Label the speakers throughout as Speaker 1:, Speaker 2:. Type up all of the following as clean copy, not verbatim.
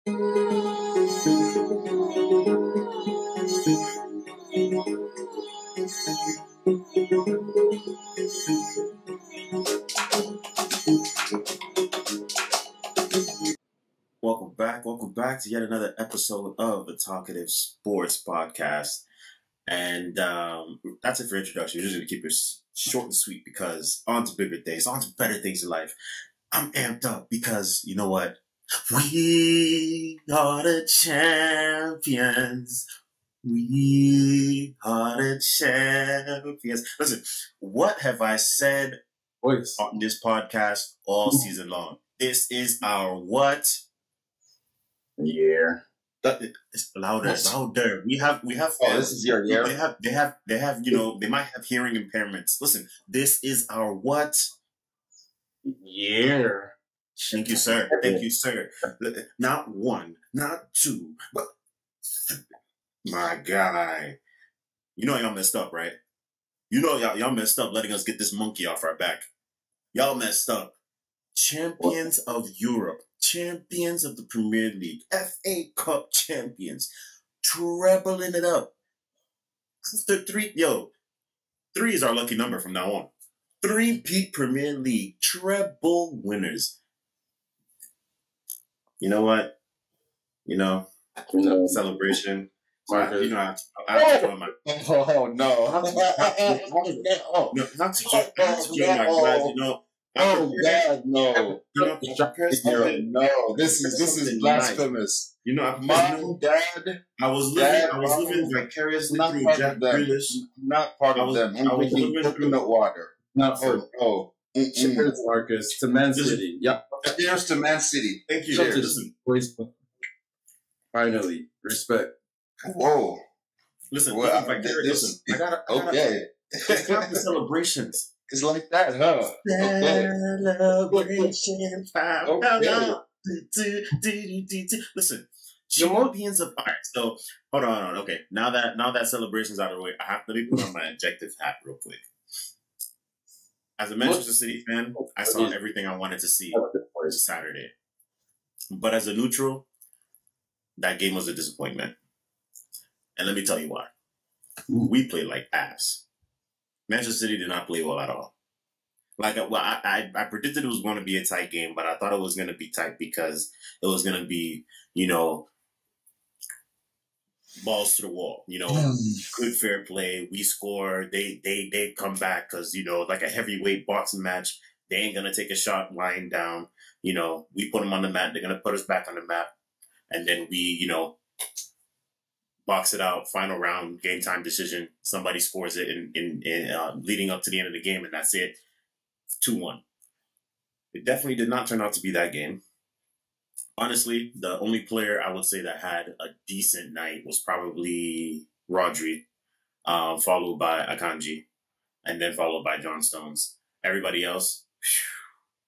Speaker 1: Welcome back to yet another episode of the Talkative Sports Podcast. And that's it for introduction. We're just going to keep it short and sweet because on to bigger things, on to better things in life. I'm amped up because, you know what? We are the champions. We are the champions. Listen, what have I said on this podcast all season long? This is our what?
Speaker 2: Yeah.
Speaker 1: It's louder. We have.
Speaker 2: Oh, this is your year.
Speaker 1: They have. You know, they might have hearing impairments. Listen, this is our what?
Speaker 2: Year.
Speaker 1: Thank you, sir. Thank you, sir. Not one, not two, but my guy. You know y'all messed up, right? You know y'all messed up letting us get this monkey off our back. Y'all messed up. Champions of Europe, champions of the Premier League, FA Cup champions, trebling it up. After three is our lucky number from now on. 3-peat Premier League treble winners. You know what? Celebration.
Speaker 2: Marcus.
Speaker 1: I have to join my.
Speaker 2: Oh no!
Speaker 1: Not to join my guys.
Speaker 2: Oh God, no! No, this is blasphemous.
Speaker 1: Mom,
Speaker 2: Dad.
Speaker 1: I was living vicariously through Jack Grealish.
Speaker 2: Not part of them. I'm drinking coconut water.
Speaker 3: Not for Cheers, Marcus, to Man City. Yep.
Speaker 2: Cheers to Man City.
Speaker 1: Thank you.
Speaker 3: Cheers. Finally, respect.
Speaker 2: Whoa.
Speaker 1: Listen,
Speaker 2: well,
Speaker 1: listen. I gotta
Speaker 2: okay.
Speaker 1: It's not the celebrations.
Speaker 2: It's like that, huh?
Speaker 1: Celebration. Listen, champions of art. So hold on. Okay, now that celebration's out of the way, let me put on my adjective hat real quick. As a Manchester City fan, I saw everything I wanted to see Saturday. But as a neutral, that game was a disappointment. And let me tell you why. We played like ass. Manchester City did not play well at all. I predicted it was going to be a tight game, but I thought it was going to be tight because it was going to be, balls to the wall. Good fair play. We score. They come back because like a heavyweight boxing match. They ain't gonna take a shot lying down. We put them on the mat. They're gonna put us back on the map, and then we box it out. Final round, game time decision. Somebody scores it in leading up to the end of the game, and that's it. 2-1. It definitely did not turn out to be that game. Honestly, the only player I would say that had a decent night was probably Rodri, followed by Akanji, and then followed by John Stones. Everybody else,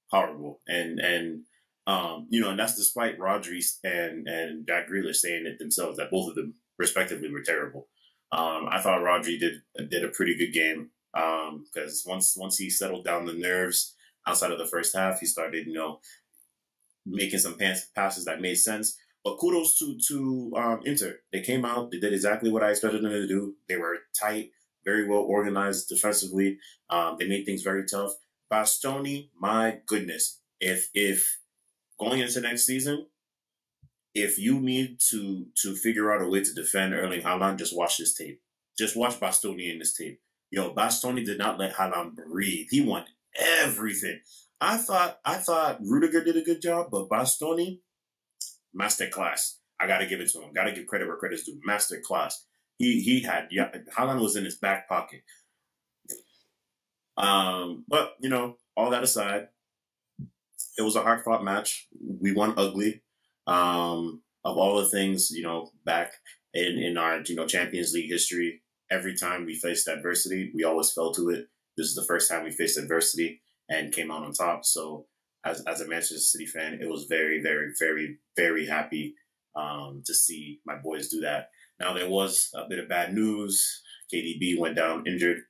Speaker 1: horrible. And that's despite Rodri and Jack Grealish saying it themselves that both of them respectively were terrible. I thought Rodri did a pretty good game because once he settled down the nerves outside of the first half, he started making some passes that made sense. But kudos to Inter. They came out. They did exactly what I expected them to do. They were tight, very well organized defensively. They made things very tough. Bastoni, my goodness. If going into next season, if you need to figure out a way to defend Erling Haaland, just watch this tape. Just watch Bastoni in this tape. Bastoni did not let Haaland breathe. He won everything. I thought Rudiger did a good job, but Bastoni, masterclass. I got to give it to him. Got to give credit where credit's due. Masterclass. Haaland was in his back pocket. But all that aside, it was a hard fought match. We won ugly. Of all the things, back in our Champions League history, every time we faced adversity, we always fell to it. This is the first time we faced adversity and came out on top. So as a Manchester City fan, it was very, very, very, very happy to see my boys do that. Now, there was a bit of bad news. KDB went down injured.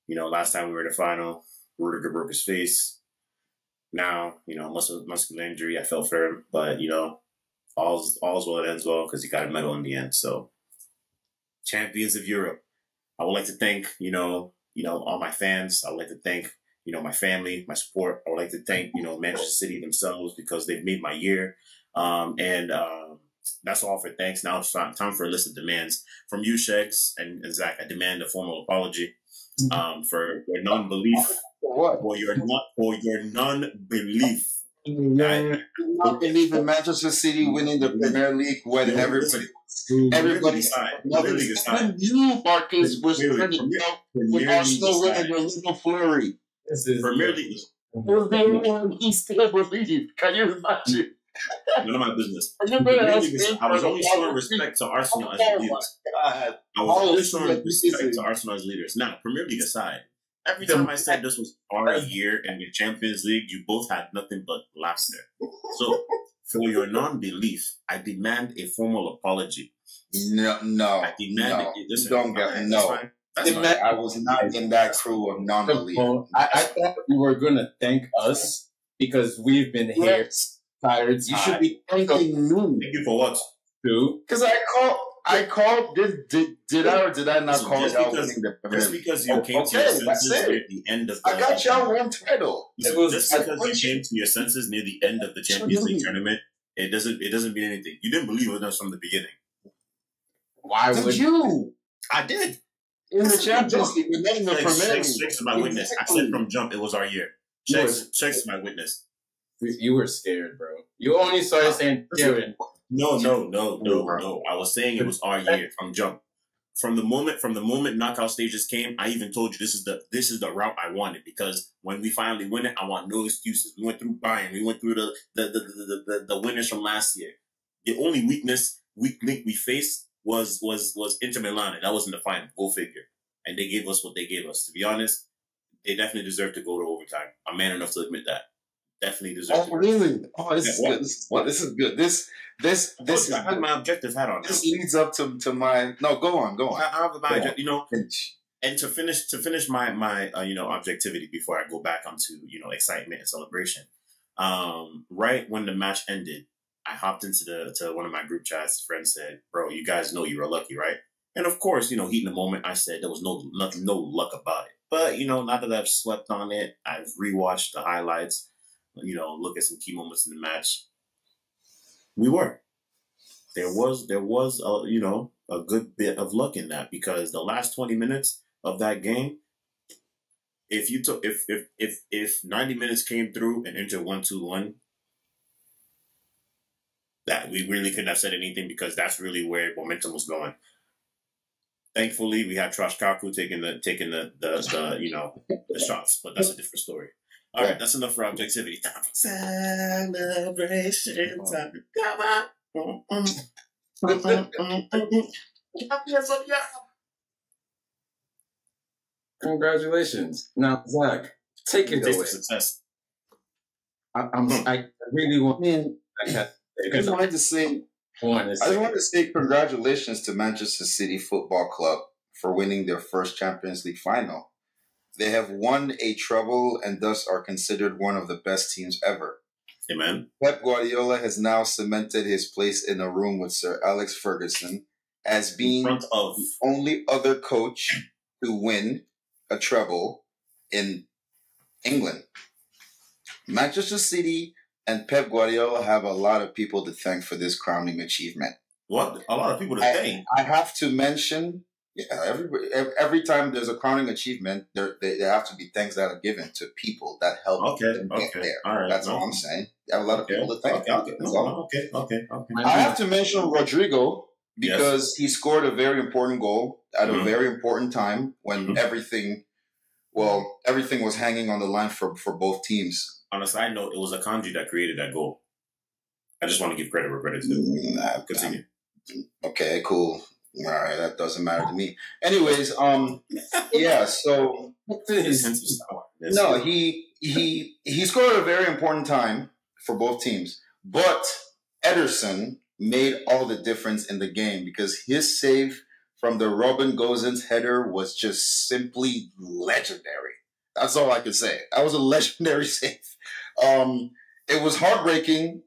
Speaker 1: Last time we were in the final, Rudiger broke his face. Now, muscular injury, I felt for him. But, all's well that ends well because he got a medal in the end. So, champions of Europe. I would like to thank, all my fans. I would like to thank, my family, my support. I would like to thank, Manchester City themselves because they've made my year. And that's all for thanks. Now it's time for a list of demands from you, Shegs and Zach. I demand a formal apology for your non-belief.
Speaker 2: What?
Speaker 1: For your non-belief.
Speaker 2: I not believe in Manchester City winning the Premier League when everybody
Speaker 1: aside.
Speaker 2: You, Marcus, was running up with Arsenal winning the little flurry.
Speaker 1: Premier League.
Speaker 2: He still believe. Can you imagine?
Speaker 1: None of my business. I was only showing respect to Arsenal as leaders. I was only showing respect to Arsenal as leaders. Now, Premier League aside, every time I said this was our year in the Champions League, you both had nothing but laughs there. So, for your non-belief, I demand a formal apology.
Speaker 2: No.
Speaker 1: I demand it. Listen,
Speaker 2: don't get no. That's fine. I was not in that crew of non-belief.
Speaker 3: I thought you were going to thank us because we've been here tired.
Speaker 2: You should be thanking me.
Speaker 1: Thank you for what?
Speaker 2: Because I called. Did I or did I not call y'all winning the Premier
Speaker 1: Just because you came to your senses near the end of the
Speaker 2: I got y'all one title.
Speaker 1: Just because you came to your senses near the end of the Champions League tournament, it doesn't mean anything. You didn't believe in us from the beginning.
Speaker 2: Why would you?
Speaker 1: I did.
Speaker 2: In the Champions League, we're getting the Premier League.
Speaker 1: Shegs is my witness. I said from jump it was our year. Shegs is my witness.
Speaker 3: You were scared, bro. You only started saying scared.
Speaker 1: No. I was saying it was our year from jump. From the moment knockout stages came, I even told you this is the route I wanted because when we finally win it, I want no excuses. We went through Bayern, we went through the winners from last year. The only weak link we faced was Inter Milan, and that was in the final. Go figure. And they gave us what they gave us. To be honest, they definitely deserve to go to overtime. I'm man enough to admit that. Definitely deserve.
Speaker 2: Oh, really? Oh, this is good. This is good. This
Speaker 1: I had my objective hat on.
Speaker 2: This leads up to my. No, go on.
Speaker 1: I have my objective, and to finish my objectivity before I go back onto excitement and celebration. Right when the match ended, I hopped into one of my group chats. Friend said, "Bro, you guys know you were lucky, right?" And of course, heat in the moment, I said there was no luck about it. But now that I've slept on it, I've rewatched the highlights. Look at some key moments in the match. We were. There was a good bit of luck in that because the last 20 minutes of that game, if 90 minutes came through and Inter 1-2-1, that we really couldn't have said anything because that's really where momentum was going. Thankfully, we had Trash Kaku taking the shots, but that's a different story. All right, that's enough for objectivity. Time for celebration time. Come on.
Speaker 3: Congratulations. Now, Zach, take it away.
Speaker 1: Success.
Speaker 3: I really want.
Speaker 2: I just wanted to say congratulations to Manchester City Football Club for winning their first Champions League final. They have won a treble and thus are considered one of the best teams ever.
Speaker 1: Amen.
Speaker 2: Pep Guardiola has now cemented his place in a room with Sir Alex Ferguson as being the only other coach to win a treble in England. Manchester City and Pep Guardiola have a lot of people to thank for this crowning achievement.
Speaker 1: What? A lot of people to thank?
Speaker 2: I have to mention... Yeah, every time there's a crowning achievement, there have to be thanks that are given to people that help them get there.
Speaker 1: All right,
Speaker 2: that's all I'm saying. You have a lot of people to thank.
Speaker 1: Okay.
Speaker 2: I have to mention Rodrigo because he scored a very important goal at a very important time when everything was hanging on the line for both teams.
Speaker 1: On a side note, it was Akanji that created that goal. I just want to give credit where credit's due. Continue.
Speaker 2: Okay, cool. All right, that doesn't matter to me. Anyways, yeah. So no, he scored at a very important time for both teams. But Ederson made all the difference in the game because his save from the Robin Gosens header was just simply legendary. That's all I can say. That was a legendary save. It was heartbreaking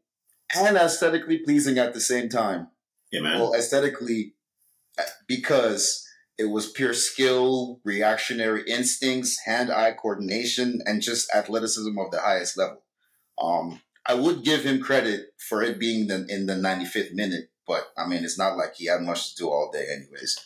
Speaker 2: and aesthetically pleasing at the same time.
Speaker 1: Yeah, man.
Speaker 2: Well, aesthetically, because it was pure skill, reactionary instincts, hand-eye coordination, and just athleticism of the highest level. I would give him credit for it being in the 95th minute, but I mean, it's not like he had much to do all day, anyways.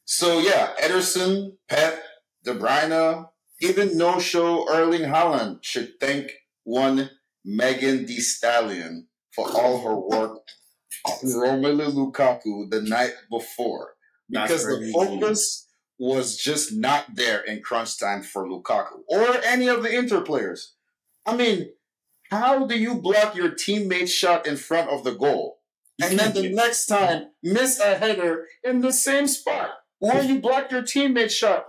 Speaker 2: So yeah, Ederson, Pep, De Bruyne, even no-show Erling Haaland should thank one Megan Thee Stallion for all her work on Romelu Lukaku the night before. Because the focus was just not there in crunch time for Lukaku or any of the Inter players. I mean, how do you block your teammate's shot in front of the goal and then the next time miss a header in the same spot? Or you block your teammate's shot?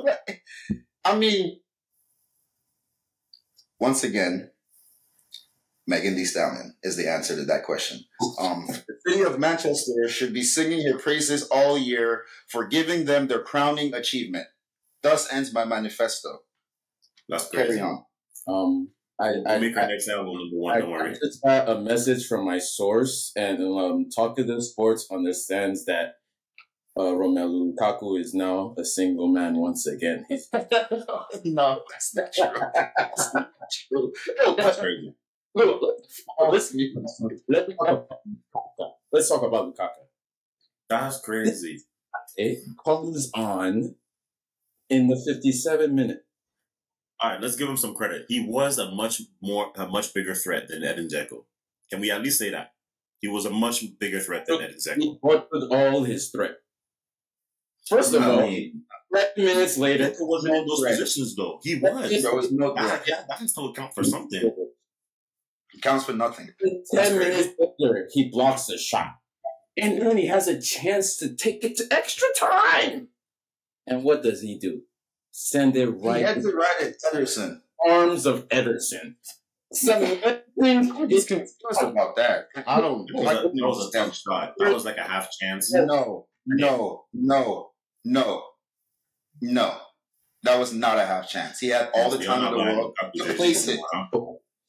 Speaker 2: I mean, once again, Megan Thee Stallion is the answer to that question. The city of Manchester should be singing her praises all year for giving them their crowning achievement. Thus ends my manifesto.
Speaker 1: That's crazy.
Speaker 2: Carry on.
Speaker 1: We'll make our next album number one, don't worry.
Speaker 3: I just got a message from my source, and Talkative Sports understands that Romelu Lukaku is now a single man once again.
Speaker 2: No, that's not true. That's not true.
Speaker 1: That's crazy.
Speaker 3: Let's talk about Lukaku.
Speaker 1: That's crazy.
Speaker 3: It comes on in the 57th minute.
Speaker 1: All right, let's give him some credit. He was a much bigger threat than Edin Dzeko. Can we at least say that? He was a much bigger threat than Edin Dzeko.
Speaker 3: What was all his threat? First of all, 30 minutes later,
Speaker 1: it wasn't in those positions though. He was.
Speaker 2: There was no threat.
Speaker 1: That can still count for something.
Speaker 2: It counts for nothing.
Speaker 3: 10 minutes later, he blocks the shot. And then he has a chance to take it to extra time. And what does he do? Send it right.
Speaker 2: He had to write it, Ederson.
Speaker 3: Arms of Ederson.
Speaker 2: He's confused about that. I don't.
Speaker 1: That was a tough shot. That was like a half chance.
Speaker 2: No. That was not a half chance. He had all the time in the world to place it.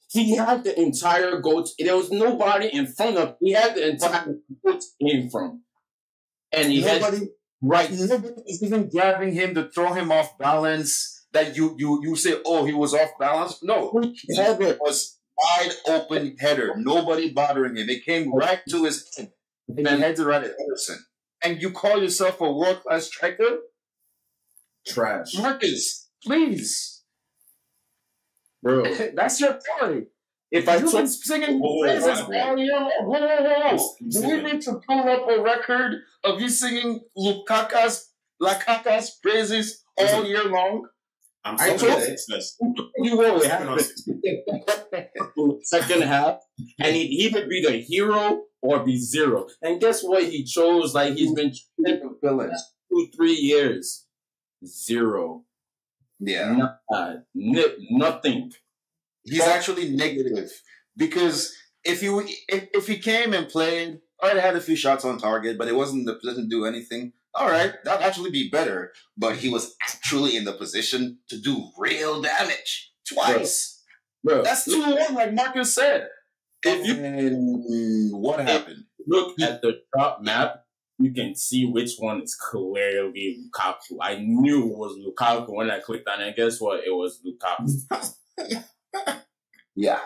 Speaker 3: He had the entire goal. There was nobody in front of him. He had the entire goal came from. And he
Speaker 2: nobody is even grabbing him to throw him off balance. That you say, oh, he was off balance. No, his header was wide open header. Nobody bothering him. It came right to his head. And he had to right at Ederson. And you call yourself a world-class striker?
Speaker 3: Trash.
Speaker 2: Marcus, please.
Speaker 3: Bro.
Speaker 2: That's your point.
Speaker 3: If I
Speaker 2: You've been singing praises all year long. Do we need to pull up a record of you singing Lakaka's praises all year long?
Speaker 1: I told
Speaker 3: you what would happen second half, and he'd either be the hero or be zero. And guess what? He chose like he's been villains 2-3 years. Zero.
Speaker 2: Yeah.
Speaker 3: Nothing.
Speaker 2: He's actually negative because if he came and played, all right, had a few shots on target, but it wasn't in the position to do anything. All right, that'd actually be better. But he was actually in the position to do real damage twice. Bro. That's 2-1, like Marcus said. What happened?
Speaker 3: Look at the top map. You can see which one is clearly Lukaku. I knew it was Lukaku when I clicked on it. Guess what? It was Lukaku.
Speaker 2: Yeah.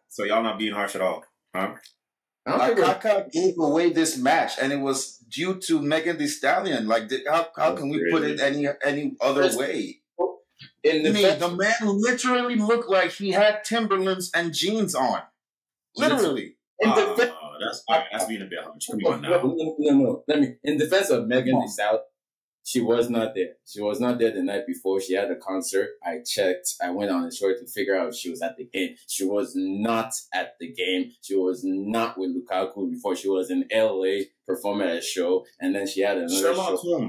Speaker 1: So y'all not being harsh at all, huh?
Speaker 2: Lakaka gave away this match, and it was due to Megan Thee Stallion. Like, how can we put it any other way? The man literally looked like he had Timberlands and jeans on. Literally.
Speaker 1: That's being a bit harsh. Come on now.
Speaker 3: No. In defense of Megan Thee Stallion, she was not there. She was not there the night before. She had a concert. I checked. I went on the shore to figure out if she was at the game. She was not at the game. She was not with Lukaku before. She was in LA performing at a show. And then she had another show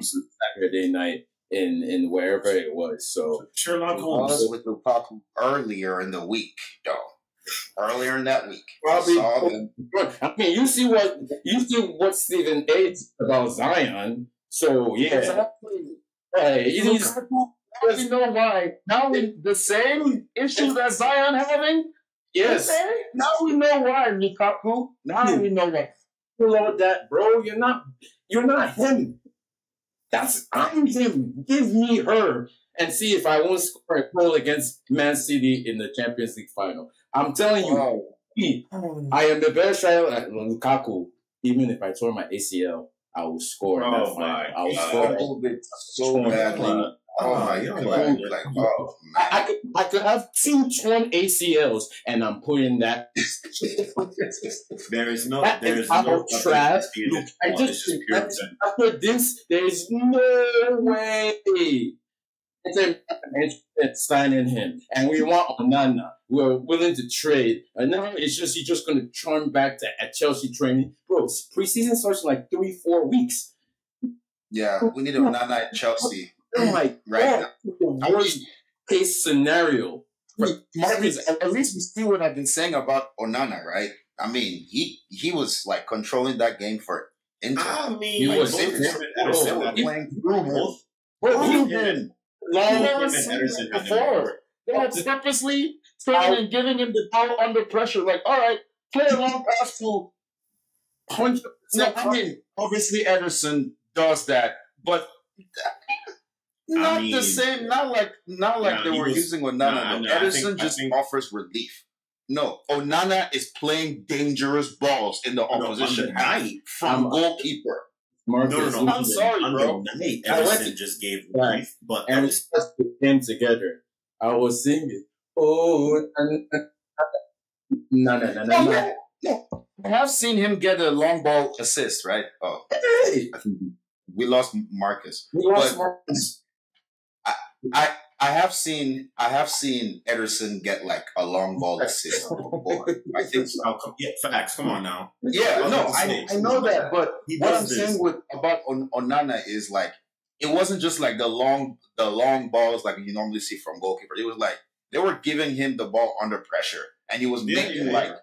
Speaker 3: Saturday night in wherever it was. So
Speaker 1: Sherlock Holmes
Speaker 2: with Lukaku earlier in the week, though. Earlier in that week.
Speaker 3: Probably. I mean, you see what Stephen A. said about Zion. So yeah,
Speaker 2: exactly.
Speaker 3: Hey,
Speaker 2: you know why? Now the same issue that Zion having,
Speaker 3: Yes.
Speaker 4: Okay. Now we know why, Lukaku. Now we know why.
Speaker 3: Below that, bro. You're not him. I'm him. Give me her and see if I won't score a goal against Man City in the Champions League final. I'm telling you, I am the best striker at Lukaku. Even if I tore my ACL, I will score in that final. I will score
Speaker 2: so badly.
Speaker 3: I could have 2 torn ACLs, and I'm putting that.
Speaker 1: There is no
Speaker 3: trash. Look, I just after this, there is no way. It's signing him, and we want Onana. We're willing to trade, and now it's just he's just going to turn back to at Chelsea training, bro. Preseason starts in like 3-4 weeks.
Speaker 2: Yeah, we need Onana at Chelsea.
Speaker 3: Oh my god! The worst case scenario.
Speaker 2: Marcus, at least you see what I've been saying about Onana, right? I mean, he was like controlling that game for Inter.
Speaker 1: I mean,
Speaker 2: they were playing through him.
Speaker 4: They had purposely trying and giving him the ball under pressure. Like, all right, play a long pass to punch.
Speaker 2: No, I mean, obviously Ederson does that, but the same. Not like they were using Onana. Ederson just offers relief. No, Onana is playing dangerous balls in the opposition from goalkeeper.
Speaker 3: Marcus,
Speaker 2: no. I'm sorry, bro.
Speaker 1: Ederson just gave relief, but
Speaker 3: and we came together. I was singing. Oh, no.
Speaker 2: I have seen him get a long ball assist, right? Oh,
Speaker 3: hey.
Speaker 2: We lost Marcus. I have seen Ederson get like a long ball assist before. I think so.
Speaker 1: Yeah, facts. Come on now.
Speaker 2: Yeah, I know that, but what I'm saying about Onana is like it wasn't just like the long balls like you normally see from goalkeeper. It was like they were giving him the ball under pressure, and he was making like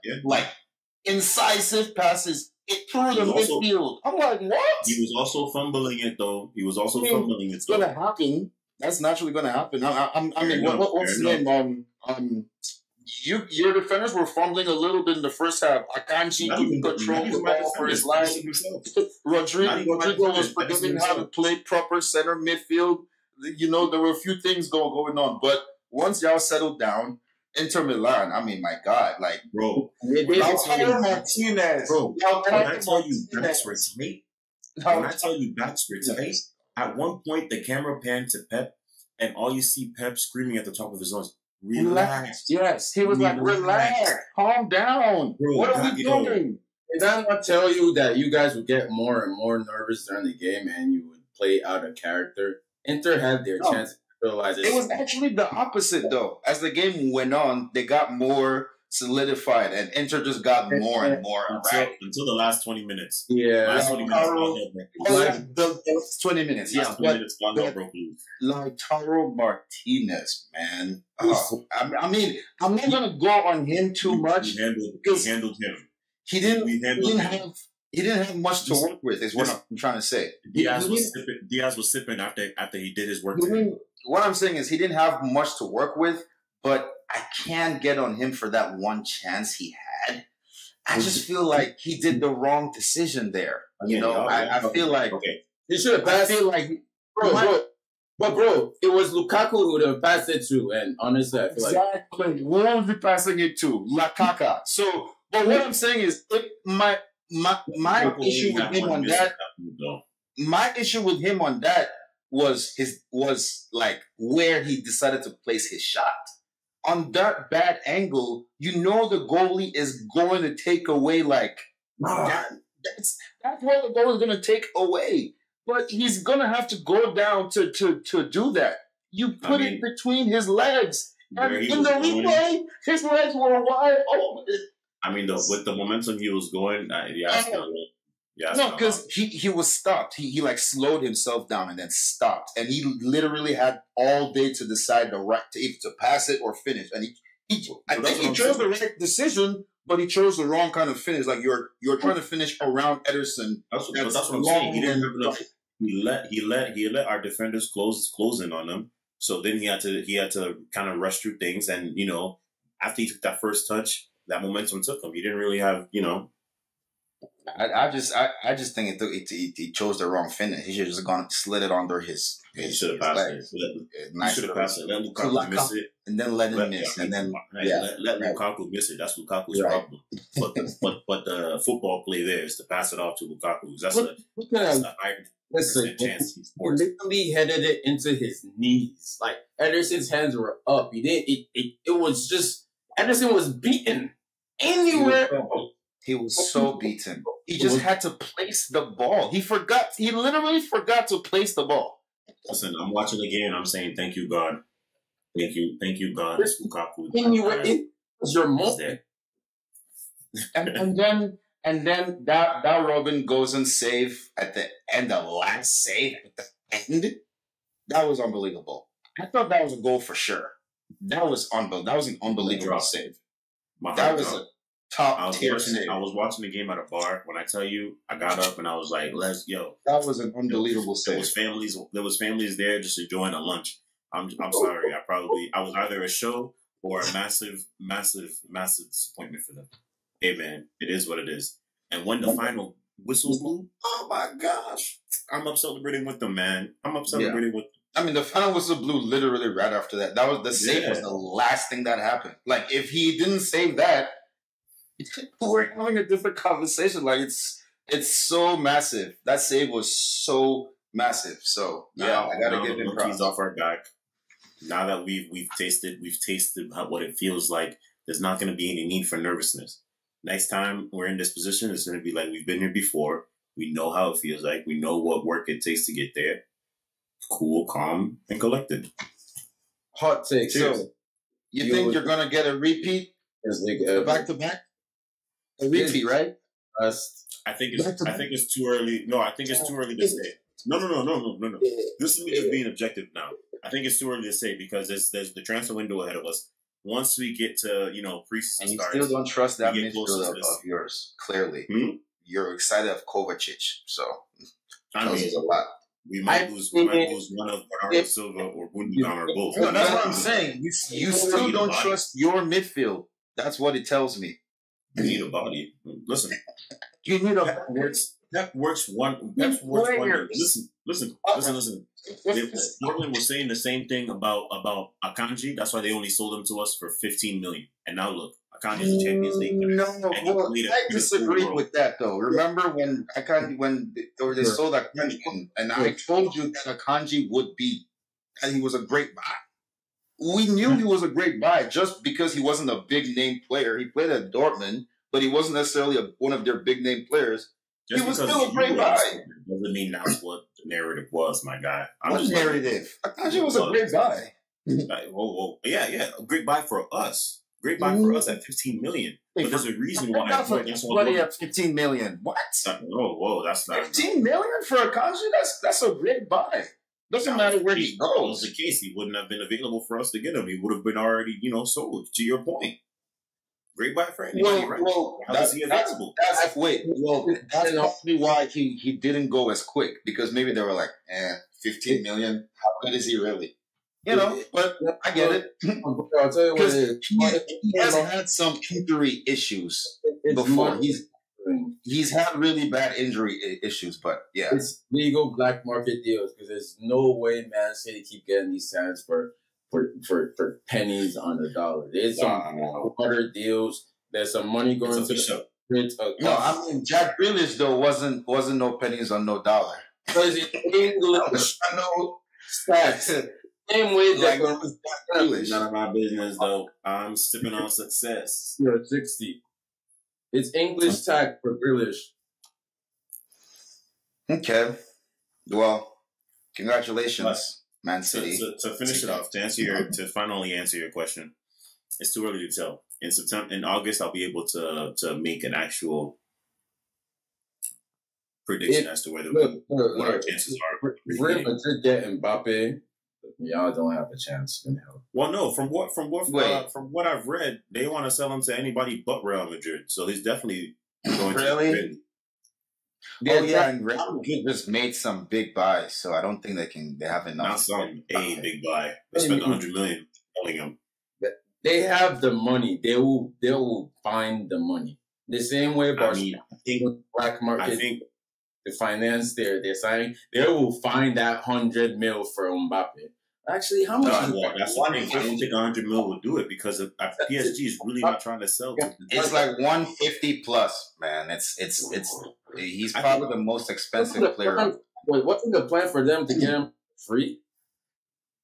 Speaker 2: incisive passes through the midfield. I'm like, what?
Speaker 1: He was also fumbling it though.
Speaker 4: It's gonna happen. That's naturally going to happen. I mean, what's his name? Your defenders were fumbling a little bit in the first half. Akanji couldn't control the ball for his life. Rodrigo was forgetting how to play proper center midfield. You know, there were a few things going on. But once y'all settled down, Inter Milan, I mean, my God, like,
Speaker 1: bro.
Speaker 4: Lautaro Martinez.
Speaker 1: Bro, when I tell you backs were tight, at one point, the camera panned to Pep, and all you see Pep screaming at the top of his lungs, relax.
Speaker 4: Yes, he was like, relax, calm down. Bro, what are we doing?
Speaker 3: Did I not tell you that you guys would get more and more nervous during the game and you would play out of character? Inter had their chance to realize it.
Speaker 2: It was actually the opposite, though. As the game went on, they got more solidified, and Inter just got more and more
Speaker 1: until the last 20 minutes.
Speaker 3: Yeah,
Speaker 1: last 20 minutes.
Speaker 2: 20 minutes. Yeah,
Speaker 1: 20 minutes. Broke loose.
Speaker 2: Lautaro Martinez, man. I mean, I'm not gonna go on him too much.
Speaker 1: He handled him.
Speaker 2: He didn't have much to work with. Is what I'm trying to say.
Speaker 1: Diaz was sipping after he did his work.
Speaker 2: What I'm saying is he didn't have much to work with, but I can't get on him for that one chance he had. I just feel like he did the wrong decision there. I feel like
Speaker 3: he should have passed.
Speaker 2: I feel like
Speaker 3: bro, it was Lukaku who would have passed it to, and honestly, I feel
Speaker 2: exactly. Who was he passing it to? Lakaka. So, but what I'm saying is, my issue with him on that. My issue with him on that was like where he decided to place his shot. On that bad angle, you know the goalie is going to take away that's what the goalie is going to take away. But he's going to have to go down to do that. You put it between his legs. And in the replay, his legs were wide open.
Speaker 1: I mean, with the momentum he was going,
Speaker 2: no, because he was stopped. He like slowed himself down and then stopped, and he literally had all day to decide to pass it or finish. And I think he chose the right decision, but he chose the wrong kind of finish. Like you're trying to finish around Ederson.
Speaker 1: That's what I'm saying. He didn't have enough. He let our defenders close in on him. So then he had to kind of rush through things, and after he took that first touch, that momentum took him. He didn't really have,
Speaker 2: I just think he chose the wrong finish. He should have just gone slid it under his.
Speaker 1: He should have passed it. He should have passed it. Let Lukaku miss it,
Speaker 2: and then let him miss, and then
Speaker 1: let Lukaku miss it. That's Lukaku's problem. But the football play there is to pass it off to Lukaku. That's a higher chance. He
Speaker 3: literally headed it into his knees. Like Ederson's hands were up. He didn't. It was just Ederson was beaten anywhere.
Speaker 2: He was so beaten. He just had to place the ball. He literally forgot to place the ball.
Speaker 1: Listen, I'm watching the game. I'm saying, thank you, God. Thank you, God. It's Lukaku.
Speaker 3: It was your moment.
Speaker 2: And then that Robin goes and save at the end, the last save at the end. That was unbelievable. I thought that was a goal for sure. That was unbelievable. That was an unbelievable save. That was a top tier save.
Speaker 1: I was watching the game at a bar. When I tell you, I got up and I was like,
Speaker 2: that was an unbelievable save.
Speaker 1: There was families there just enjoying a lunch. I'm sorry. I was either a show or a massive disappointment for them. Hey man, it is what it is. And when the final whistle blew, oh my gosh, I'm up celebrating with them, man. I'm up celebrating with them.
Speaker 2: I mean, the final whistle blew literally right after that. That was the save was the last thing that happened. Like if he didn't save that, we're having a different conversation. Like it's so massive. That save was so massive. So I gotta give him props.
Speaker 1: Off our back. Now that we've tasted what it feels like, there's not going to be any need for nervousness. Next time we're in this position, it's going to be like we've been here before. We know how it feels like. We know what work it takes to get there. Cool, calm, and collected.
Speaker 3: Hot take.
Speaker 2: Cheers. So, you think you're going to get a repeat? Back to back? A repeat, right?
Speaker 1: I think it's too early. No, I think it's too early to say. No. This is me just being objective now. I think it's too early to say because there's the transfer window ahead of us. Once we get to, preseason
Speaker 2: and you
Speaker 1: starts,
Speaker 2: still don't trust that midfield of yours, clearly. You're excited of Kovacic, so
Speaker 1: I mean,
Speaker 2: a lot.
Speaker 1: We might lose one of Bernardo Silva or Gundogan or both.
Speaker 2: No, that's what I'm saying. You still don't trust your midfield. That's what it tells me.
Speaker 1: You need a body. Listen.
Speaker 2: You need a
Speaker 1: that works wonders. Listen. Portland was saying the same thing about Akanji. That's why they only sold him to us for $15 million. And now look, Akanji's a Champions League winner.
Speaker 2: I disagree with that though. Remember when they sold Akanji, and I told you that Akanji and he was a great buy. We knew he was a great buy just because he wasn't a big name player. He played at Dortmund, but he wasn't necessarily one of their big name players.
Speaker 1: Just
Speaker 2: he was still a great buy.
Speaker 1: Doesn't mean that's what the narrative was, my guy.
Speaker 2: What narrative? Akanji was a great buy.
Speaker 1: Yeah, a great buy for us. Great buy for us at $15 million. But there's a reason why.
Speaker 2: Somebody at $15 million. What?
Speaker 1: Whoa, that's not
Speaker 2: $15 million for Akanji. That's a great buy. Doesn't matter where he goes.
Speaker 1: If that was the case, he wouldn't have been available for us to get him. He would have been already, sold. To your point. Great buy for anybody, right?
Speaker 2: Well,
Speaker 1: that's available.
Speaker 2: That's probably why he didn't go as quick, because maybe they were like, 15 million, how good is he really? But I get it.
Speaker 3: I'll tell you what it is.
Speaker 2: He has had some injury issues before. He's had really bad injury issues, but yeah.
Speaker 3: It's legal black market deals, because there's no way Man City keep getting these signs for pennies on the dollar. There's some other deals. There's some money going to the print.
Speaker 2: No, I mean Jack Grealish though wasn't no pennies on no dollar.
Speaker 3: Because in English, I know stats. Same way that
Speaker 1: none of my business though. I'm sipping on success.
Speaker 3: You're 60. It's English tag for Grealish.
Speaker 2: Okay. Well, congratulations, Man City.
Speaker 1: To finish it off, to finally answer your question, it's too early to tell. In August, I'll be able to make an actual prediction as to what our chances are.
Speaker 3: Real Madrid get Mbappe. Y'all don't have a chance in hell.
Speaker 1: Well, no. From what I've read, they want to sell him to anybody but Real Madrid. So he's definitely going to Madrid.
Speaker 2: And Real Madrid just made some big buys, so I don't think they have enough.
Speaker 1: Not some big buy. They spent $100 million selling him.
Speaker 3: They have the money. They will find the money. The same way Barcelona,
Speaker 1: I think
Speaker 3: black market,
Speaker 1: I think
Speaker 3: to finance their signing, they will find that 100 mil for Mbappe. Actually, how much?
Speaker 1: that's the thing. I don't think 100 mil will do it because PSG is really not trying to sell.
Speaker 2: It's like 150 plus, man. He's probably the most expensive player.
Speaker 3: Wait, what's the plan for them to get him free?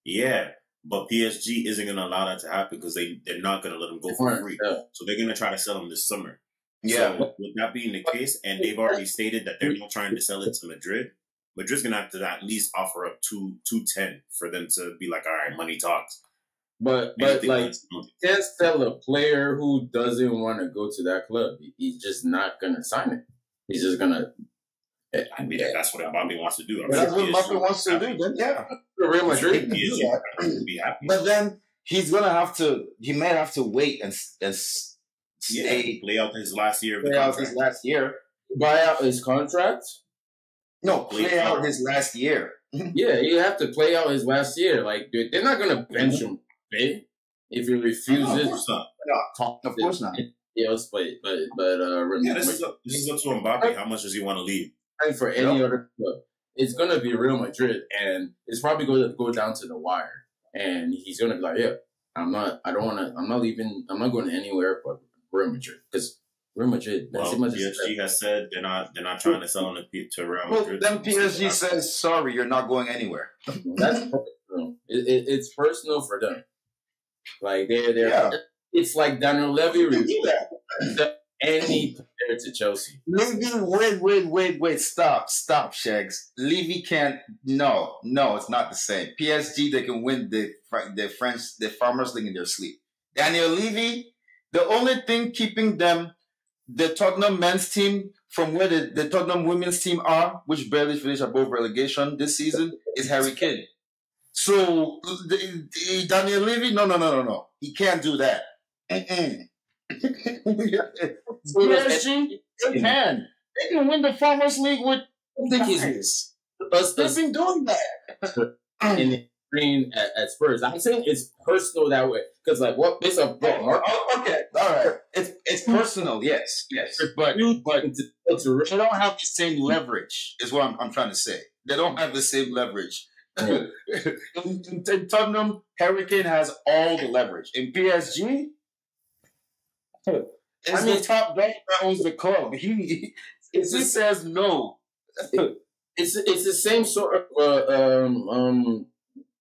Speaker 1: Yeah, but PSG isn't going to allow that to happen because they're not going to let him go for free.
Speaker 3: Yeah.
Speaker 1: So they're going to try to sell him this summer.
Speaker 2: Yeah.
Speaker 1: So with that being the case, and they've already stated that they're not trying to sell it to Madrid, Madrid's going to have to at least offer up 210 for them to be like, all right, money talks.
Speaker 3: But like, you can't sell a player who doesn't want to go to that club. He's just not going to sign it. He's just going to.
Speaker 1: I mean, that's what Mbappe wants to do.
Speaker 4: That's what Mbappe wants to do. Then yeah,
Speaker 3: Real Madrid
Speaker 1: can do that. Be happy.
Speaker 2: But then he's gonna have to. He may have to wait and stay.
Speaker 1: Play out his last year.
Speaker 2: Play out his last year.
Speaker 3: Buy out his contract.
Speaker 2: No, play out his last year.
Speaker 3: Yeah, you have to play out his last year. Like, dude, they're not gonna bench him, babe, if he refuses.
Speaker 1: No, of course not.
Speaker 2: Of course not.
Speaker 3: Yes, but
Speaker 1: this is up to Mbappe. How much does he want to leave?
Speaker 3: For any other club, it's gonna be Real Madrid, and it's probably going to go down to the wire. And he's gonna be like, "Yeah, I'm not leaving. I'm not going anywhere but Real Madrid because Real Madrid."
Speaker 1: Well, PSG has said they're not trying to sell him to Real Madrid.
Speaker 2: Well, then PSG says, "Sorry, you're not going anywhere."
Speaker 3: That's personal. It's personal for them. Like they're. Yeah. It's like Daniel Levy refused any player to Chelsea.
Speaker 2: Levy, wait, stop, Shags. Levy can't. No, it's not the same. PSG, they can win the Farmers League in their sleep. Daniel Levy, the only thing keeping them, the Tottenham men's team, from where the Tottenham women's team are, which barely finished above relegation this season, is Harry Kane. So Daniel Levy, no, he can't do that. PSG, they can. They can win the Farmers League with.
Speaker 3: I think he's.
Speaker 2: They've been doing that.
Speaker 3: In the screen at Spurs, I'm saying it's personal that way because, like, what it's a
Speaker 2: okay, all right. It's personal, yes, but they don't have the same leverage. Is what I'm trying to say. They don't have the same leverage. In Tottenham, Harry Kane has all the leverage. In PSG. It's the top bank that owns the club. He says no.
Speaker 3: It's the same sort of.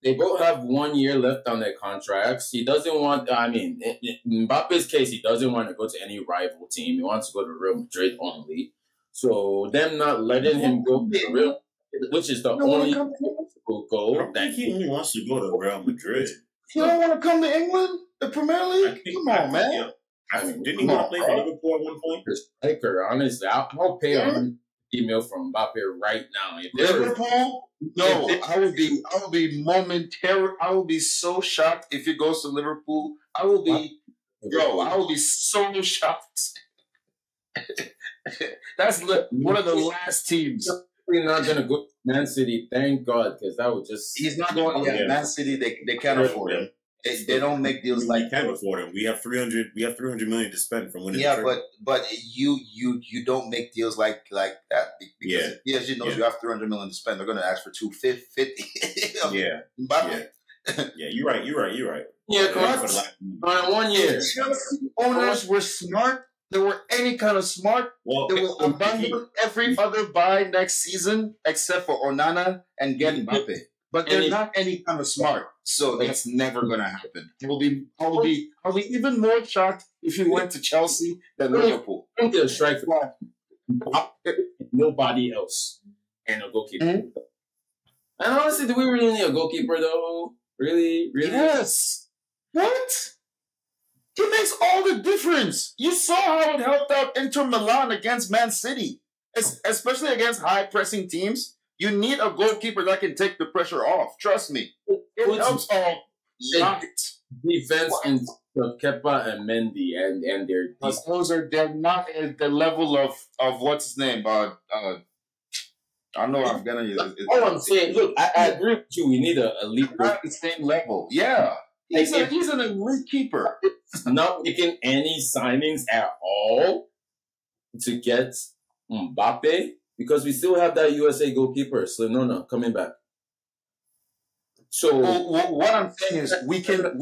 Speaker 3: They both have 1 year left on their contracts. He doesn't want. I mean, in Mbappe's case, he doesn't want to go to any rival team. He wants to go to Real Madrid only. So them not letting him go to Real, which is the only goal.
Speaker 1: I think he only wants to go to Real Madrid.
Speaker 2: You don't want to come to England, the Premier League? Come on, man.
Speaker 1: Yeah. Didn't he want to play for Liverpool at one point?
Speaker 3: Striker, honestly, I'll pay an email from Mbappe right now. If
Speaker 2: Liverpool? No, I would be momentary. I would be so shocked if he goes to Liverpool. I will be so shocked. That's one of the last teams.
Speaker 3: We're not gonna go to Man City, thank God, because that would just.
Speaker 2: He's not going. Yeah, Man City, they can't afford him. They don't make deals like that.
Speaker 1: We can't afford him. We have 300 million to spend from winning.
Speaker 2: Yeah, but you don't make deals like that because PSG knows you have 300 million to spend. They're going to ask for 250.
Speaker 1: Yeah. Yeah, you're right.
Speaker 3: Yeah, correct. On 1 year,
Speaker 2: owners were smart. They were any kind of smart.
Speaker 1: Well,
Speaker 2: they will abandon every other buy next season except for Onana and get Mbappe. But they're not any kind of smart, so that's never gonna happen. I'll be even more shocked if he went to Chelsea than Liverpool.
Speaker 3: Don't get a striker. Nobody else and a goalkeeper. Mm-hmm. And honestly, do we really need a goalkeeper though? Really?
Speaker 2: Yes. What? He makes all the difference. You saw how it helped out Inter Milan against Man City, especially against high pressing teams. You need a goalkeeper that can take the pressure off. Trust me. It helps a lot.
Speaker 3: Defense and Kepa and Mendy and their
Speaker 2: they're not at the level of what's his name? I know I'm gonna use it.
Speaker 3: All I'm saying, look, I agree with you. We need a elite
Speaker 2: at the same level. Yeah. He's an elite keeper.
Speaker 3: Not making any signings at all to get Mbappe because we still have that USA goalkeeper, Slinona, coming back. So
Speaker 2: what I'm saying is we can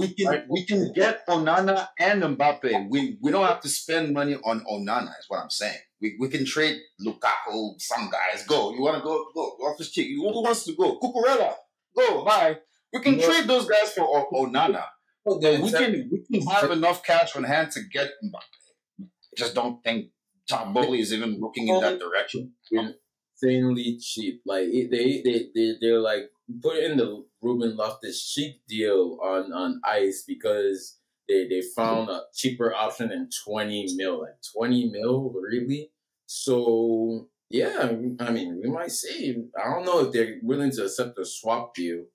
Speaker 2: get Onana and Mbappe. We don't have to spend money on Onana. Is what I'm saying. We can trade Lukaku. Some guys go. You want to go off the cheek. Who wants to go? Cucurella, go. Bye. We can trade those guys for Onana. We can have enough cash on hand to get Mbappe. Just don't think Tom Bowley is even looking in that direction.
Speaker 3: Insanely cheap. Like they're like putting the Ruben Loftus-Cheek deal on ice because they found a cheaper option than 20 mil. Like 20 mil, really? So yeah, I mean, we might see. I don't know if they're willing to accept a swap deal,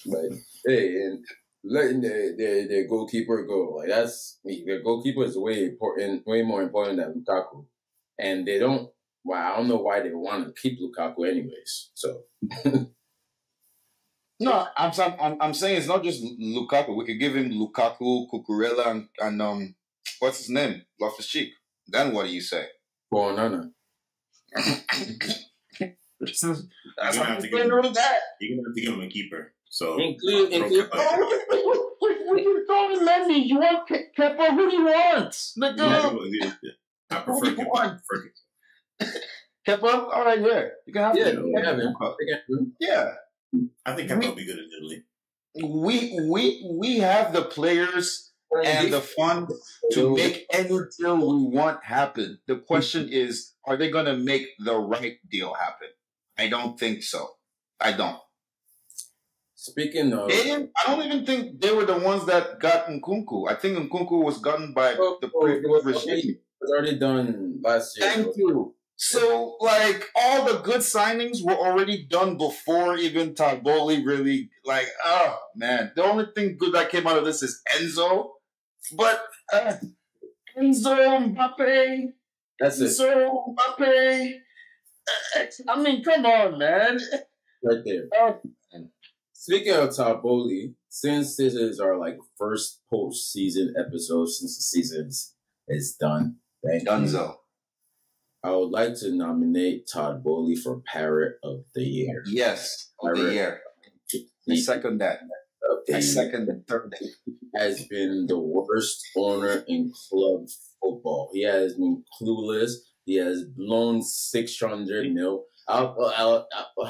Speaker 3: but hey, and letting their goalkeeper go, like that's their goalkeeper is way more important than Lukaku, and they don't. Well, I don't know why they want to keep Lukaku, anyways. So.
Speaker 2: No, I'm saying it's not just Lukaku. We could give him Lukaku, Cucurella, and what's his name, Loftus-Cheek. Then what do you say?
Speaker 3: For Onana.
Speaker 1: You're gonna have to give him a keeper. So
Speaker 2: include. What are you calling Lenny? You want Kepa? Who do you want?
Speaker 1: I prefer Kepa.
Speaker 2: Kepa? All right, yeah. You can have him. Yeah.
Speaker 1: I think Kepa will be good in Italy.
Speaker 2: We have the players and the fund to make any deal we want happen. The question is, are they going to make the right deal happen? I don't think so. I don't.
Speaker 3: Speaking of...
Speaker 2: I don't even think they were the ones that got Nkunku. I think Nkunku was gotten by the previous regime.
Speaker 3: It was already done last year.
Speaker 2: Thank you. So, like, all the good signings were already done before even Taboli really, like, oh, man. The only thing good that came out of this is Enzo. But, Enzo, Mbappe.
Speaker 3: That's it.
Speaker 2: Enzo, Mbappe. I mean, come on, man.
Speaker 3: Right there. Speaking of Taboli, since this is our, like, first post-season episode since the season is done.
Speaker 2: Dunzo.
Speaker 3: I would like to nominate Todd Bowley for Parrot of the Year.
Speaker 2: Yes, of the year. I second that. I second the third.
Speaker 3: Has been the worst owner in club football. He has been clueless. He has blown 600 mil. How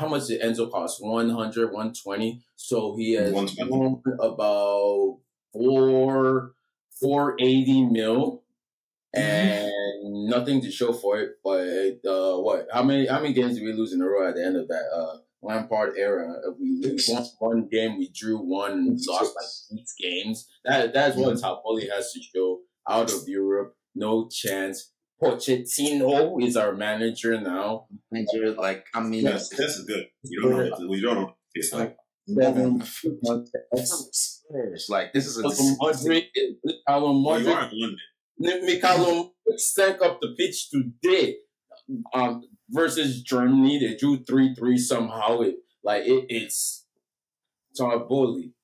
Speaker 3: much did Enzo cost? 100, 120. So he has blown about 480 mil. And nothing to show for it, but what? How many games did we lose in a row at the end of that Lampard era? If we won one game, we drew one, lost like 8 games. That's what Taboli has to show. Out of Europe, no chance. Pochettino is our manager now.
Speaker 2: Like, I mean,
Speaker 1: that's good. You don't know. It's like.
Speaker 2: It's like this is a
Speaker 3: London. Mikalo stank up the pitch today versus Germany. They drew 3-3 somehow. It's Taboli.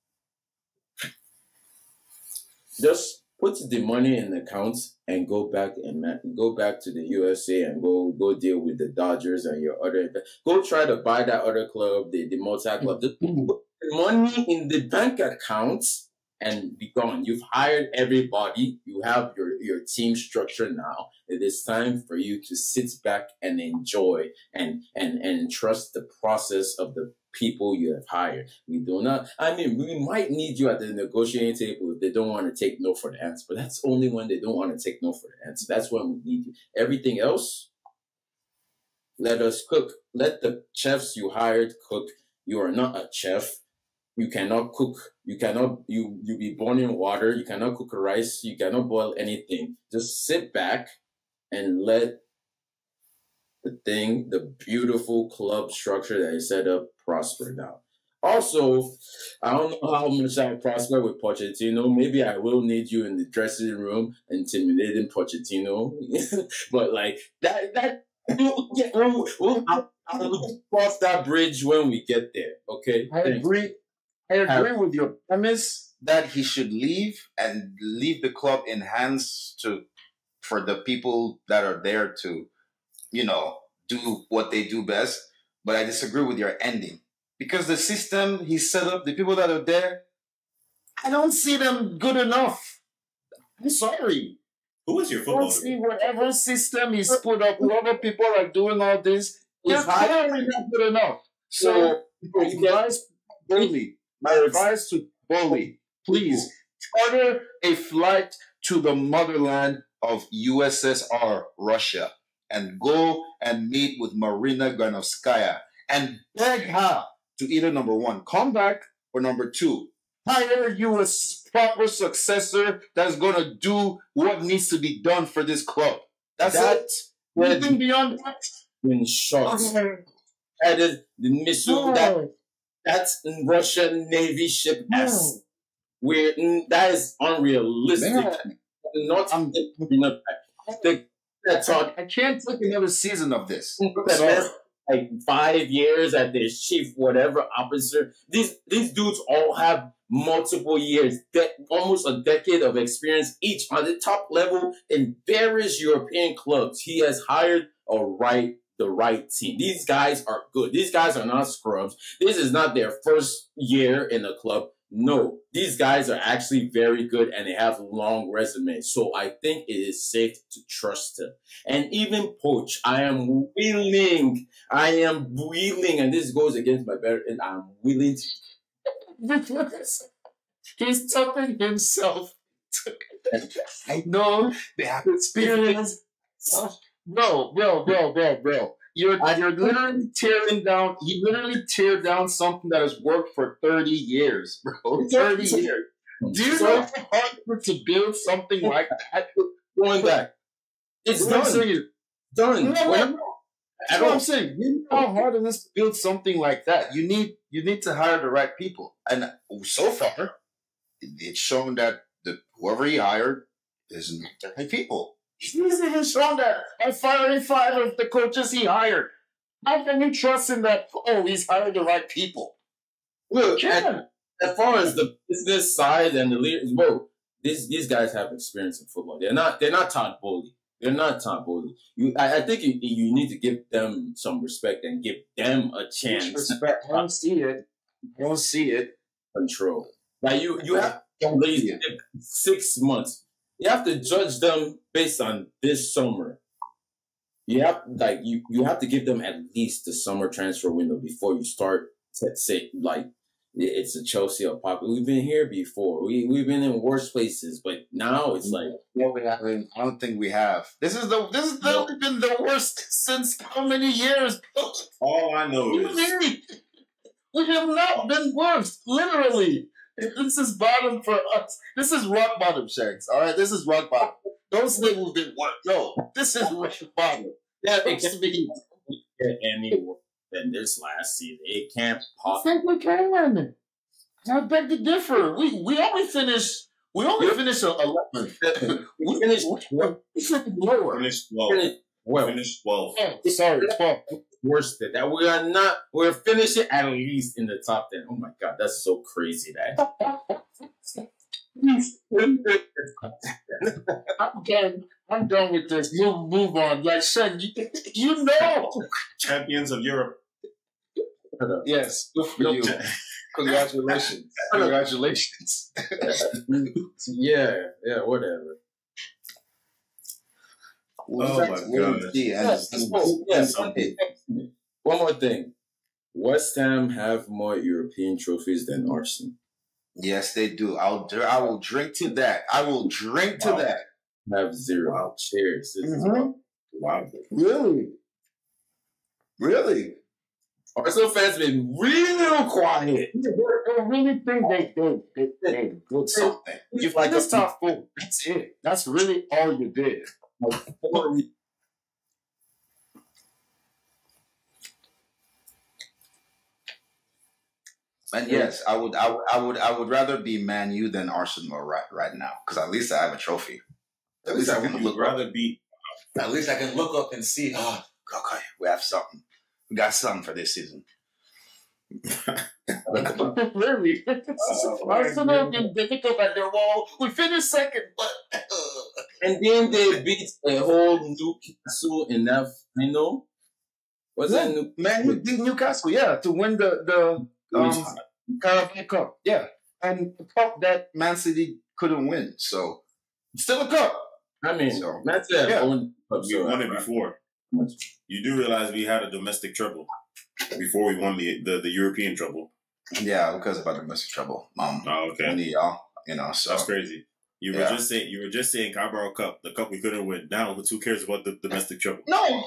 Speaker 3: Just put the money in the accounts and go back to the USA and go deal with the Dodgers and your other. Go try to buy that other club, the multi club. Just put money in the bank accounts and be gone. You've hired everybody. You have your team structure now. It is time for you to sit back and enjoy and trust the process of the people you have hired. We might need you at the negotiating table if they don't want to take no for the answer. But that's only when they don't want to take no for the answer. That's when we need you. Everything else, let us cook. Let the chefs you hired cook. You are not a chef. You cannot cook. You be born in water. You cannot cook rice. You cannot boil anything. Just sit back and let the beautiful club structure that is set up prosper now. Also, I don't know how much I prosper with Pochettino. Maybe I will need you in the dressing room intimidating Pochettino. But like that we'll cross that bridge when we get there. Okay.
Speaker 2: I agree with your premise, that he should leave and leave the club in hands for the people that are there to, do what they do best. But I disagree with your ending because the system he set up, the people that are there, I don't see them good enough. I'm sorry.
Speaker 1: Who is your footballer?
Speaker 4: Don't see whatever system he's put up. Whoever people are doing all this, they're clearly not good enough. So, my advice to Bully, please charter a flight to the motherland of USSR Russia and go and meet with Marina Granovskaya and beg her to either number one, come back, or number two, hire you a proper successor that's going to do what needs to be done for this club. That's it. Anything beyond that?
Speaker 3: When shots headed the missile that's Russian Navy ship S. Where that is unrealistic. Not
Speaker 2: I can't take another season of this.
Speaker 3: Like 5 years at their chief, whatever officer. These dudes all have multiple years, almost a decade of experience each on the top level in various European clubs. He has hired the right team. These guys are good. These guys are not scrubs. This is not their first year in the club. No, these guys are actually very good and they have long resumes. So I think it is safe to trust them. And even Poach, I am willing, and this goes against my better, and I'm willing to.
Speaker 4: He's talking himself. I know they have experience. Bro. You're literally tearing down. He literally teared down something that has worked for 30 years, bro. 30 years. Do you know how hard it is to build something like that?
Speaker 3: Going back, it's done. Done.
Speaker 2: That's what I'm saying. You know how hard it is to build something like that. You need to hire the right people, and so far, it's shown that whoever he hired is not the right people. He's even shown that by firing 5 of the coaches he hired. How can you trust him that, he's hired the right people?
Speaker 3: Look, as far as the business side and the leaders, these guys have experience in football. They're not Todd Bowley. They're not Todd Bowley. I think you need to give them some respect and give them a chance.
Speaker 2: Respect. I don't see it.
Speaker 3: Control. Like you have 6 months. You have to judge them based on this summer. You have to give them at least the summer transfer window before you start to say it's a Chelsea or Pop. We've been here before. We've been in worse places, but now it's like
Speaker 2: no, we haven't. I don't think we have. This has been the worst since how many years?
Speaker 1: All I know is
Speaker 2: we have not been worse. Literally. This is bottom for us. This is rock bottom, Shanks. All right, this is rock bottom. Don't say we've been worse. No, this is rock bottom.
Speaker 3: That makes me get any worse than this last season. It can't possibly.
Speaker 2: I think we can. I beg to differ. We only finished 11th.
Speaker 3: We finished
Speaker 2: lower.
Speaker 1: Finished 12. Finished 12.
Speaker 2: Sorry, 12.
Speaker 3: Worse than that. We're finishing at least in the top 10. Oh my god, that's so crazy that.
Speaker 2: I'm done with this. Move on. Like Shen, you know.
Speaker 1: Champions of Europe.
Speaker 2: Yes, good for you. Congratulations. Congratulations.
Speaker 3: Yeah, whatever.
Speaker 1: Oh my god.
Speaker 3: One more thing. West Ham have more European trophies than Arsenal.
Speaker 2: Yes, they do. I will drink to that. I will drink to that.
Speaker 3: Have 0. Wow. Cheers.
Speaker 1: Wow.
Speaker 2: Really?
Speaker 3: Arsenal fans been real quiet.
Speaker 2: I really think they did something. You like the top 4. That's it. That's really all you did. And yes, I would rather be Man U than Arsenal right now because at least I have a trophy.
Speaker 1: At least I can
Speaker 2: At least I can look up and see. Oh, okay, we have something. We got something for this season.
Speaker 4: Really? Arsenal and difficult at their wall. We finished second, but
Speaker 3: and then they beat a whole Newcastle in that final. Was that
Speaker 4: Man, you beat Newcastle, yeah, to win the Carabao Cup, yeah, and a cup that Man City couldn't win. So still a cup.
Speaker 3: I mean,
Speaker 4: So,
Speaker 3: that's it.
Speaker 4: yeah.
Speaker 1: We won it before. You do realize we had a domestic trouble before we won the European trouble.
Speaker 2: Yeah, because of our domestic trouble.
Speaker 1: Oh, okay.
Speaker 2: Many of y'all, so
Speaker 1: That's crazy. You were just saying Carabao Cup, the cup we couldn't win. Now, who cares about the domestic trouble?
Speaker 2: No,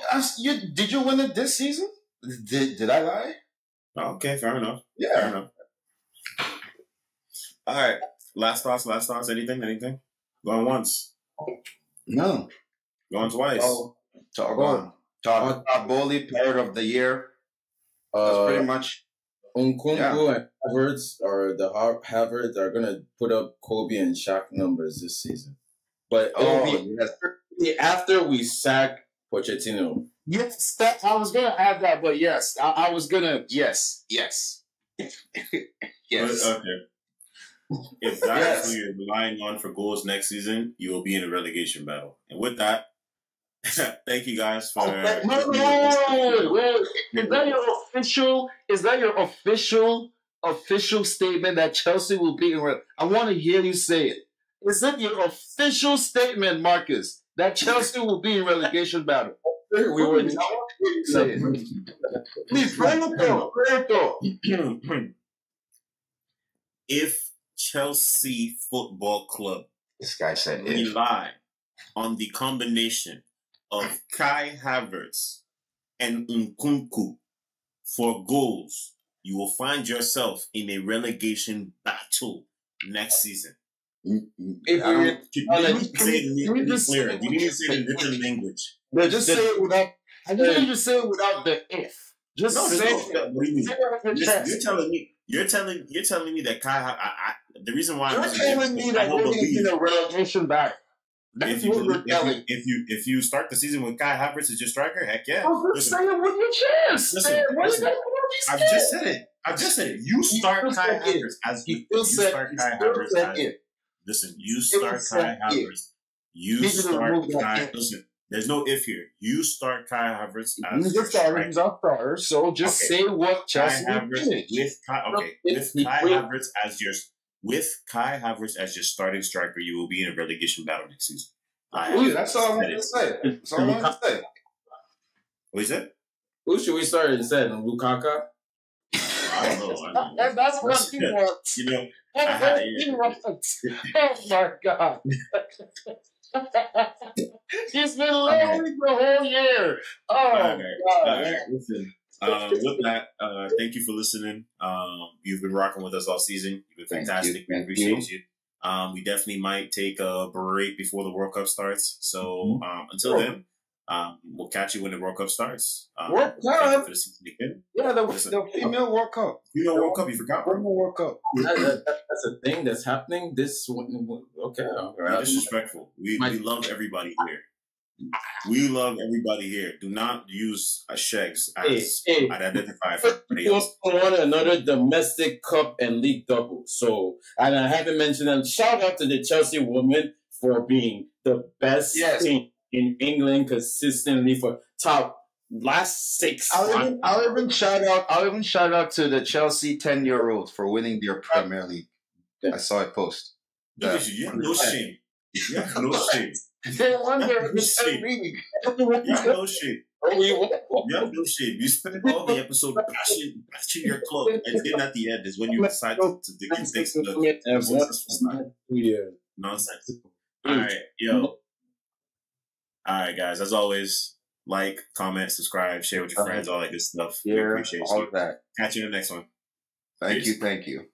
Speaker 2: did you win it this season? Did I lie?
Speaker 1: Oh, okay, fair enough.
Speaker 2: Yeah.
Speaker 1: Fair enough. All right. Last thoughts. Anything? Going once.
Speaker 2: No.
Speaker 1: Going twice.
Speaker 2: Oh, Todd Bowley, Parrot of the Year. That's pretty much.
Speaker 3: Nkunku and Havertz, or the Havertz, are going to put up Kobe and Shaq numbers this season. But after we sack Pochettino.
Speaker 4: Yes, I was gonna add that, but yes, I was gonna yes.
Speaker 1: Yes. Okay. If that's who you're relying on for goals next season, you will be in a relegation battle. And with that, thank you guys for.
Speaker 4: Wait. Is that your official statement that Chelsea will be in? I want to hear you say it. Is that your official statement, Marcus, that Chelsea will be in relegation battle?
Speaker 3: We were not
Speaker 4: say it. Please, Parrot.
Speaker 1: If Chelsea Football Club,
Speaker 2: this guy said,
Speaker 1: rely on the combination of Kai Havertz and Nkunku for goals, you will find yourself in a relegation battle next season. You need to say it in different language.
Speaker 4: Just say it without. I need you to say it without the if. Just say it.
Speaker 1: What do you mean? You're telling me that Kai. The reason why
Speaker 4: you're telling me that we're going to be in a relegation battle.
Speaker 1: If you start the season with Kai Havertz as your striker, heck yeah.
Speaker 4: Just say it with your chest.
Speaker 1: I've just said it. You start Kai Havertz as you start Kai Havertz as. Listen, you start Kai Havertz. You start Kai. Listen, there's no if here. You start Kai Havertz as
Speaker 4: he's a starter, so just say what Chelsea
Speaker 1: did. With Kai Havertz as your starting striker, you will be in a relegation battle next season.
Speaker 2: That's all I wanted to say. That's all I wanted to say.
Speaker 1: What is it?
Speaker 3: Who should we start instead? Lakaka?
Speaker 1: I don't know.
Speaker 4: That's what he wants.
Speaker 1: You know.
Speaker 4: Oh my God. He's been lonely the whole year. Oh, God.
Speaker 1: Listen, with that, thank you for listening. You've been rocking with us all season. You've been fantastic. We appreciate you. We definitely might take a break before the World Cup starts. So until then, we'll catch you when the World Cup starts.
Speaker 2: World Cup? Yeah, the female World Cup.
Speaker 1: Female World Cup, you forgot?
Speaker 2: Female World Cup.
Speaker 3: That's a thing that's happening. Okay.
Speaker 1: Disrespectful. We love everybody here. We love everybody here. Do not use shags as identifier for everybody else.
Speaker 3: One another domestic cup and league double. So, and I haven't mentioned them. Shout out to the Chelsea women for being the best team in England consistently for top last 6.
Speaker 2: I'll even shout out to the Chelsea 10-year-olds for winning their Premier League. I saw a post.
Speaker 1: You have no shame. You have no shame.
Speaker 4: They won their
Speaker 1: league. You have no shame. You have no shame. You spend all the episode bashing your club, and then at the end is when you decide to give thanks to the nonsense. All right, yo. All right, guys. As always, like, comment, subscribe, share with your friends, all that good stuff. We appreciate
Speaker 2: all
Speaker 1: you.
Speaker 2: Of that.
Speaker 1: Catch you in the next one.
Speaker 2: Thank you. Thank you.